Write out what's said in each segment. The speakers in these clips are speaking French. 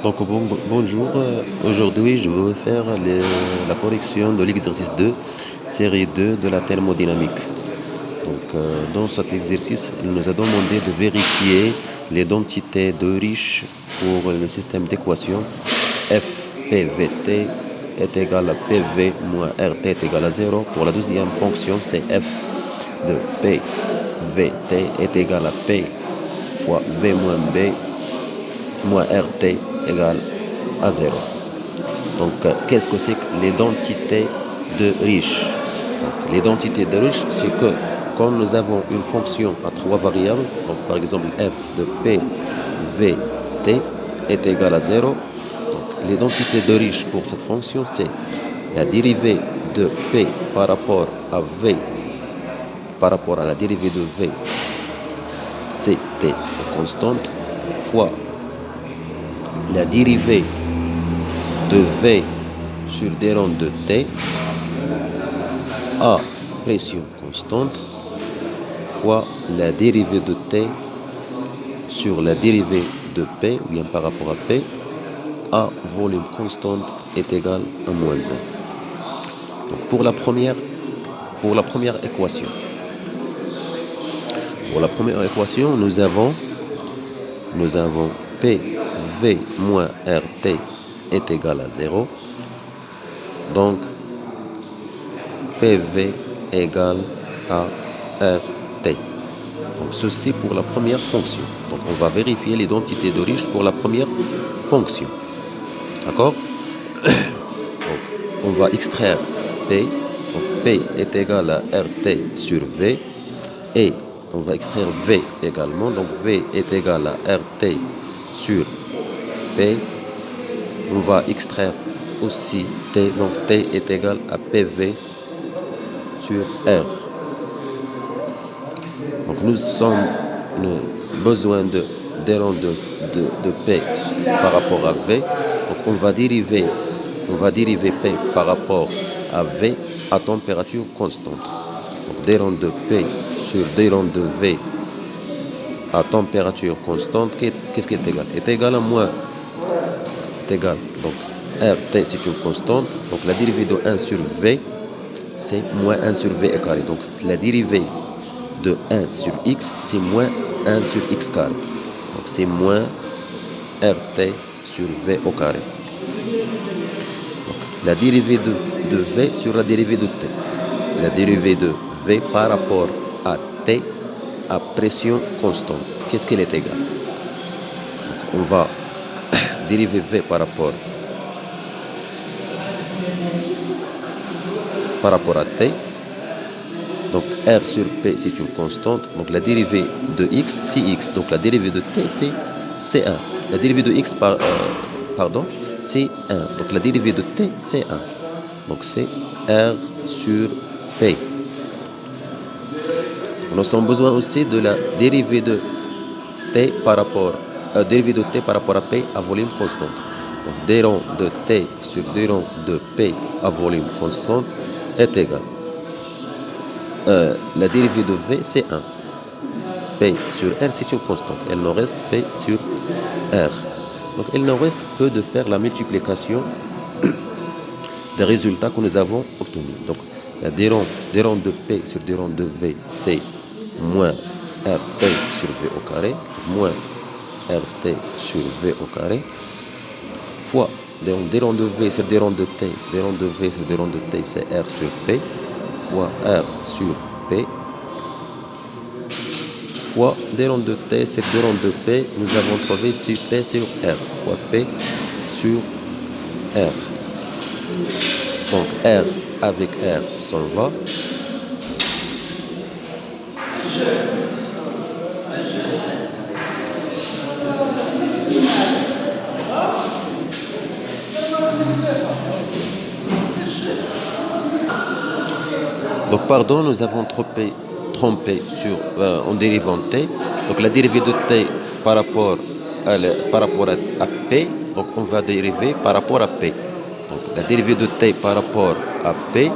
Bonjour. Aujourd'hui, je vais faire la correction de l'exercice 2, série 2 de la thermodynamique. Dans cet exercice, il nous a demandé de vérifier l'identité de Riche pour le système d'équation F PVT est égal à PV moins RT est égal à 0. Pour la deuxième fonction, c'est F de PVT est égal à P fois V moins B moins RT égale à 0. Qu'est-ce que c'est que l'identité de Riche? L'identité de Riche, c'est que quand nous avons une fonction à trois variables, donc par exemple f de p, v, t est égal à 0, l'identité de Riche pour cette fonction, c'est la dérivée de p par rapport à v, par rapport à la dérivée de v, ct est constante, fois la dérivée de v sur des ronds de t à pression constante fois la dérivée de t sur la dérivée de p, ou bien par rapport à p, à volume constante est égal à moins 1. Donc pour la première équation, nous avons PV moins RT est égal à 0. Donc PV égale à RT. Donc ceci pour la première fonction. Donc on va vérifier l'identité de Riche pour la première fonction. D'accord? Donc on va extraire P. Donc P est égal à RT sur V. Et on va extraire V également. Donc V est égal à RT sur P. On va extraire aussi T. Donc T est égal à PV sur R. Donc nous avons besoin des rangs de P par rapport à V. Donc on va dériver P par rapport à V à température constante. Donc des rangs de P sur des rangs de V à température constante, qu'est-ce qui est égal? Est égal à moins. Est égal. Donc RT c'est une constante. Donc la dérivée de 1 sur V, c'est moins 1 sur V carré. Donc la dérivée de 1 sur x, c'est moins 1 sur x carré. Donc c'est moins RT sur V au carré. Donc, la dérivée de V sur la dérivée de T. La dérivée de V par rapport à T à pression constante. Qu'est-ce qu'elle est égale? Donc, on va dériver V par rapport à T. Donc R sur P c'est une constante. Donc la dérivée de x c'est x. Donc la dérivée de T c'est 1. La dérivée de x c'est 1. Donc la dérivée de T c'est 1. Donc c'est R sur P. Nous avons besoin aussi de la dérivée de T par rapport à P à volume constant. Donc des rangs de T sur des rangs de P à volume constant est égal. La dérivée de V c'est 1. P sur R c'est une constante. Il nous reste P sur R. Donc il ne reste que de faire la multiplication des résultats que nous avons obtenus. Donc des rangs de P sur des rangs de V, c'est moins RT sur V au carré, moins RT sur V au carré, fois des rangs de V sur des rangs de T, des rangs de V sur des rangs de T, c'est R sur P, fois R sur P, fois des rangs de T sur des rangs de P, nous avons trouvé sur P sur R, fois P sur R. Donc R avec R s'en va. Donc pardon, nous avons trompé en dérivant T. Donc la dérivée de T par rapport à P, donc on va dériver par rapport à P. Donc la dérivée de T par rapport à P,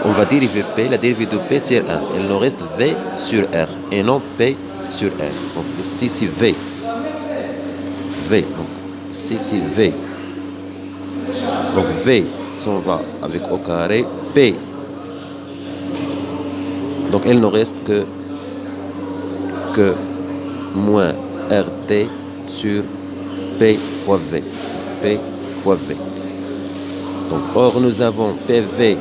on va dériver P, la dérivée de P sur 1. Il nous reste V sur R et non P sur R. Donc ici c'est V. Donc C c'est V. Donc V s'en va avec au carré, P. Donc il ne reste que moins RT sur P fois V. P fois V. Donc, or, nous avons PV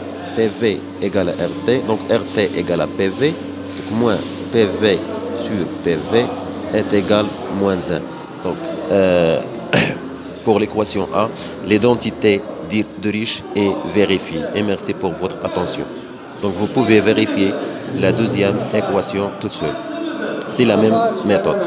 égale à RT. Donc, RT égale à PV. Donc, moins PV sur PV est égal à moins 1. Donc, pour l'équation A, l'identité de Risch est vérifiée. Et merci pour votre attention. Donc, vous pouvez vérifier la deuxième équation toute seule. C'est la même méthode.